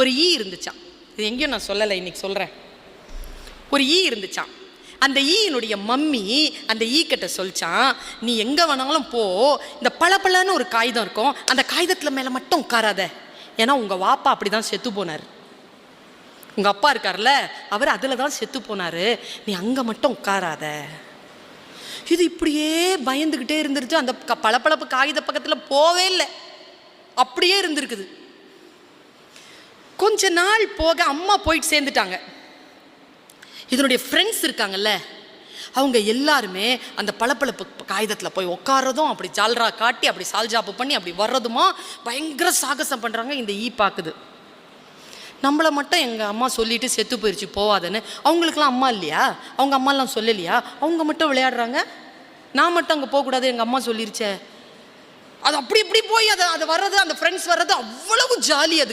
ஒரு ஈ இருந்துச்சான். இது எங்கேயும் நான் சொல்லலை, இன்னைக்கு சொல்கிறேன். ஒரு ஈ இருந்துச்சான். அந்த ஈயினுடைய மம்மி அந்த ஈ கிட்ட சொல்லிச்சான், நீ எங்கே வேணாலும் போ, இந்த பளபளன்னு ஒரு காகிதம் இருக்கும், அந்த காகிதத்தில் மேலே மட்டும் உட்காராத. ஏன்னா உங்கள் வாப்பா அப்படி தான் செத்து போனார். உங்கள் அப்பா இருக்கார்ல, அவர் அதில் தான் செத்து போனார். நீ அங்கே மட்டும் உட்காராத. இது இப்படியே பயந்துக்கிட்டே இருந்துருச்சு. அந்த பளபளப்பு காகித பக்கத்தில் போவே இல்லை, அப்படியே இருந்திருக்குது. கொஞ்ச நாள் போக அம்மா போயிட்டு சேர்ந்துட்டாங்க. இதனுடைய ஃப்ரெண்ட்ஸ் இருக்காங்கல்ல, அவங்க எல்லாருமே அந்த பளபளப்பு காகிதத்தில் போய் உட்காரதும், அப்படி ஜால்ரா காட்டி அப்படி சால்ஜாப்பு பண்ணி அப்படி வர்றதுமா பயங்கர சாகசம் பண்ணுறாங்க. இந்த ஈ பார்க்குது, நம்மளை மட்டும் எங்கள் அம்மா சொல்லிட்டு செத்து போயிடுச்சு போவாதுன்னு. அவங்களுக்குலாம் அம்மா இல்லையா, அவங்க அம்மாலாம் சொல்லலையா, அவங்க மட்டும் விளையாடுறாங்க, நான் மட்டும் அங்கே போகக்கூடாது, எங்கள் அம்மா சொல்லிருச்சே. அது அப்படி இப்படி போய் அதை வர்றது, அந்த ஃப்ரெண்ட்ஸ் வர்றது அவ்வளவு ஜாலி அதுக்கு.